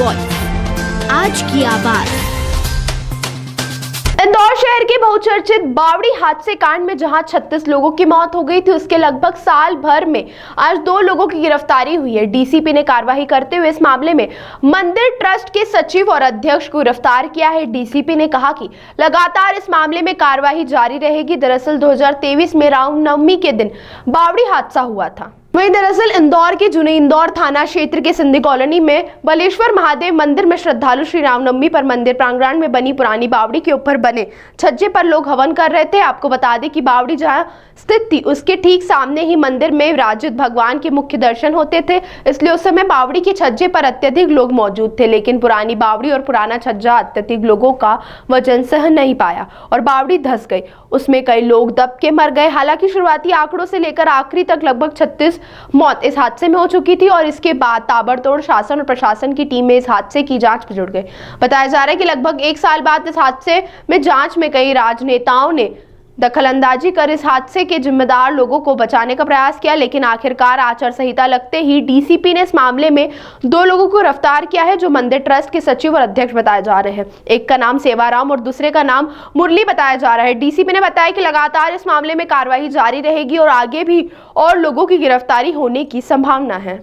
Voice, आज की आवाज। इंदौर शहर के बहुचर्चित बावड़ी हादसे कांड में जहां 36 लोगों की मौत हो गई थी, उसके लगभग साल भर में आज 2 लोगों की गिरफ्तारी हुई है। डीसीपी ने कार्रवाई करते हुए इस मामले में मंदिर ट्रस्ट के सचिव और अध्यक्ष को गिरफ्तार किया है। डीसीपी ने कहा कि लगातार इस मामले में कार्रवाई जारी रहेगी। दरअसल 2023 में रामनवमी के दिन बावड़ी हादसा हुआ था। वहीं दरअसल इंदौर के जुने इंदौर थाना क्षेत्र के सिंधी कॉलोनी में बलेश्वर महादेव मंदिर में श्रद्धालु श्री रामनवमी पर मंदिर प्रांगण में बनी पुरानी बावड़ी के ऊपर बने छज्जे पर लोग हवन कर रहे थे। आपको बता दें कि बावड़ी जहां स्थित थी उसके ठीक सामने ही मंदिर में विराजित भगवान के मुख्य दर्शन होते थे, इसलिए उस समय बावड़ी के छज्जे पर अत्यधिक लोग मौजूद थे। लेकिन पुरानी बावड़ी और पुराना छज्जा अत्यधिक लोगों का वजन सह नहीं पाया और बावड़ी धंस गई। उसमें कई लोग दब के मर गए। हालांकि शुरुआती आंकड़ों से लेकर आखिरी तक लगभग 36 मौत इस हादसे में हो चुकी थी और इसके बाद ताबड़तोड़ शासन और प्रशासन की टीमें इस हादसे की जांच में जुट गई। बताया जा रहा है कि लगभग 1 साल बाद इस हादसे में जांच में कई राजनेताओं ने दखलंदाजी कर इस हादसे के जिम्मेदार लोगों को बचाने का प्रयास किया, लेकिन आखिरकार आचार संहिता लगते ही डीसीपी ने इस मामले में 2 लोगों को गिरफ्तार किया है, जो मंदिर ट्रस्ट के सचिव और अध्यक्ष बताए जा रहे हैं। एक का नाम सेवाराम और दूसरे का नाम मुरली बताया जा रहा है। डीसीपी ने बताया कि लगातार इस मामले में कार्रवाई जारी रहेगी और आगे भी और लोगों की गिरफ्तारी होने की संभावना है।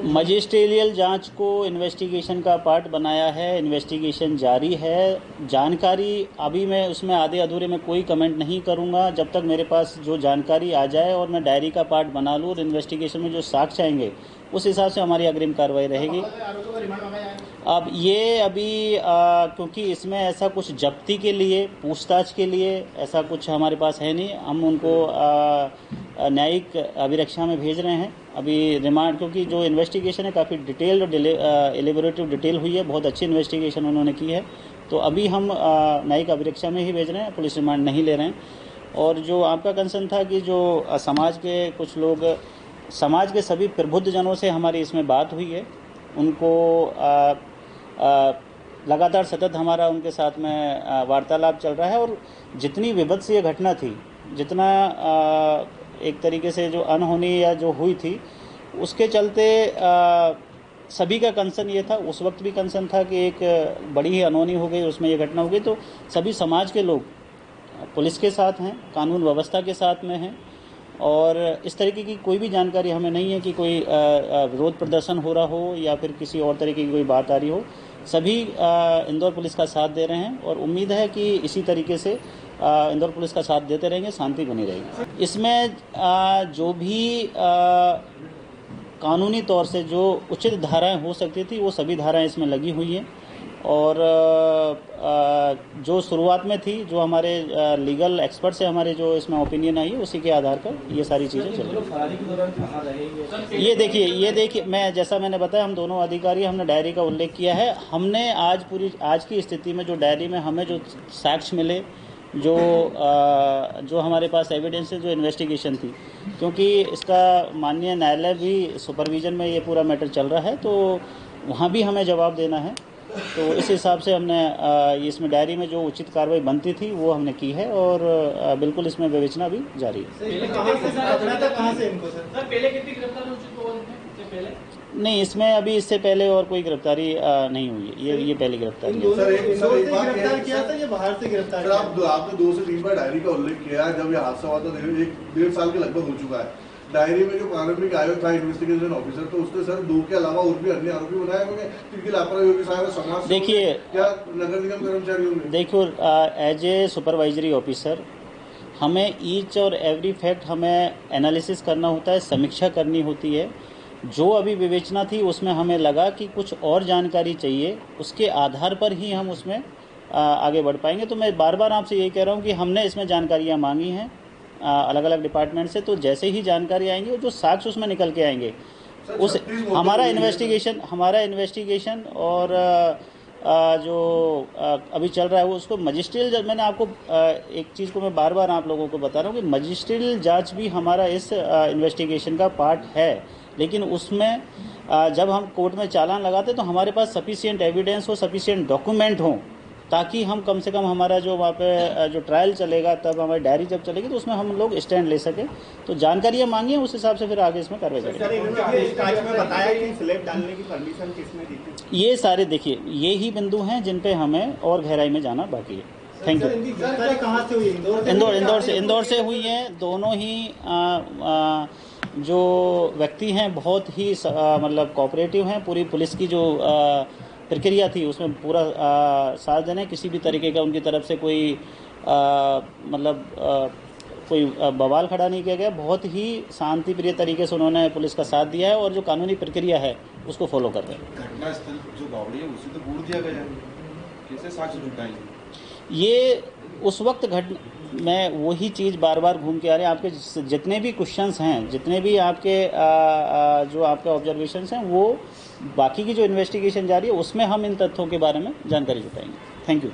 मजिस्ट्रियल जांच को इन्वेस्टिगेशन का पार्ट बनाया है। इन्वेस्टिगेशन जारी है। जानकारी अभी मैं उसमें आधे अधूरे में कोई कमेंट नहीं करूंगा जब तक मेरे पास जो जानकारी आ जाए और मैं डायरी का पार्ट बना लूँ और इन्वेस्टिगेशन में जो साक्ष्य आएंगे उस हिसाब से हमारी अग्रिम कार्रवाई रहेगी। अब ये अभी क्योंकि इसमें ऐसा कुछ जब्ती के लिए, पूछताछ के लिए ऐसा कुछ हमारे पास है नहीं। हम उनको न्यायिक अभिरक्षा में भेज रहे हैं अभी रिमांड, क्योंकि जो इन्वेस्टिगेशन है काफ़ी डिटेल्ड और एलिबोरेटिव डिटेल हुई है। बहुत अच्छी इन्वेस्टिगेशन उन्होंने की है, तो अभी हम न्यायिक अभिरक्षा में ही भेज रहे हैं, पुलिस रिमांड नहीं ले रहे हैं। और जो आपका कंसर्न था कि जो समाज के कुछ लोग, समाज के सभी प्रबुद्ध जनों से हमारी इसमें बात हुई है। उनको लगातार सतत हमारा उनके साथ में वार्तालाप चल रहा है और जितनी विभत्सीय घटना थी, जितना एक तरीके से जो अनहोनी या जो हुई थी उसके चलते सभी का कंसर्न ये था, उस वक्त भी कंसर्न था कि एक बड़ी ही अनहोनी हो गई, उसमें ये घटना हो गई। तो सभी समाज के लोग पुलिस के साथ हैं, कानून व्यवस्था के साथ में हैं और इस तरीके की कोई भी जानकारी हमें नहीं है कि कोई विरोध प्रदर्शन हो रहा हो या फिर किसी और तरीके की कोई बात आ रही हो। सभी इंदौर पुलिस का साथ दे रहे हैं और उम्मीद है कि इसी तरीके से इंदौर पुलिस का साथ देते रहेंगे, शांति बनी रहेगी। इसमें जो भी कानूनी तौर से जो उचित धाराएं हो सकती थी वो सभी धाराएं इसमें लगी हुई हैं और जो शुरुआत में थी, जो हमारे लीगल एक्सपर्ट से हमारे जो इसमें ओपिनियन आई है उसी के आधार पर ये सारी चीज़ें चल रही। ये देखिए मैं जैसा मैंने बताया, हम दोनों अधिकारी, हमने डायरी का उल्लेख किया है। हमने आज की स्थिति में जो डायरी में हमें जो साक्ष्य मिले, जो हमारे पास एविडेंस है, जो इन्वेस्टिगेशन थी, क्योंकि इसका माननीय न्यायालय भी सुपरविजन में ये पूरा मैटर चल रहा है, तो वहाँ भी हमें जवाब देना है। तो इस हिसाब से हमने इसमें डायरी में जो उचित कार्रवाई बनती थी वो हमने की है और बिल्कुल इसमें विवेचना भी जारी है। नहीं, इसमें अभी इससे पहले और कोई गिरफ्तारी नहीं हुई है। ये पहली गिरफ्तारी है। सर, आपने 2 से 3 बार डायरी का उल्लेख किया। जब ये हादसा हुआ था 1.5 साल के लगभग हो चुका है। डायरी में जो प्रारंभिक आयोग था इन्वेस्टिगेशन ऑफिसर, तो उसने सर 2 के अलावा और भी अन्य आरोपी बनाए होंगे जिनकी लापरवाही होगी शायद समाज। देखिए, क्या नगर निगम कर्मचारी होंगे? देखो, एज ए सुपरवाइजरी ऑफिसर हमें ईच और एवरी फैक्ट हमें एनालिसिस करना होता है, समीक्षा करनी होती है। जो अभी विवेचना थी उसमें हमें लगा कि कुछ और जानकारी चाहिए, उसके आधार पर ही हम उसमें आगे बढ़ पाएंगे। तो मैं बार बार आपसे यही कह रहा हूँ कि हमने इसमें जानकारियाँ मांगी हैं अलग अलग डिपार्टमेंट से, तो जैसे ही जानकारी आएंगी जो साक्ष्य उसमें निकल के आएंगे उस हमारा इन्वेस्टिगेशन और जो अभी चल रहा है वो उसको मजिस्ट्रियल, मैंने आपको एक चीज़ को मैं बार बार आप लोगों को बता रहा हूँ कि मजिस्ट्रियल जांच भी हमारा इस इन्वेस्टिगेशन का पार्ट है, लेकिन उसमें जब हम कोर्ट में चालान लगाते तो हमारे पास सफिशिएंट एविडेंस हो, सफिशिएंट डॉक्यूमेंट हो, ताकि हम कम से कम हमारा जो वहाँ पे जो ट्रायल चलेगा, तब हमारी डायरी जब चलेगी तो उसमें हम लोग स्टैंड ले सकें। तो जानकारियाँ मांगिए, उस हिसाब से फिर आगे इसमें कार्रवाई करेंगे। सर, इन्होंने पूछताछ में बताया कि स्लैब डालने की परमिशन किसने दी थी? ये सारे देखिए, ये ही बिंदु हैं जिन पे हमें और गहराई में जाना बाकी है। Thank you. गिरफ्तारी कहाँ से हुई? इंदौर से हुई हैं। दोनों ही जो व्यक्ति हैं बहुत ही मतलब कोऑपरेटिव हैं। पूरी पुलिस की जो प्रक्रिया थी उसमें पूरा साथ देने, किसी भी तरीके का उनकी तरफ से कोई कोई बवाल खड़ा नहीं किया गया। बहुत ही शांति प्रिय तरीके से उन्होंने पुलिस का साथ दिया है और जो कानूनी प्रक्रिया है उसको फॉलो कर रहे हैं। घटना स्थल जो बावड़ी है उसे तो बूढ़ दिया गया है, कैसे साक्ष्य जुटाएंगे? ये उस वक्त मैं वही चीज़ बार बार घूम के आ रहे हैं। आपके जितने भी क्वेश्चंस हैं, जितने भी आपके जो आपके ऑब्जर्वेशंस हैं, वो बाकी की जो इन्वेस्टिगेशन जारी है उसमें हम इन तथ्यों के बारे में जानकारी जुटाएंगे। Thank you.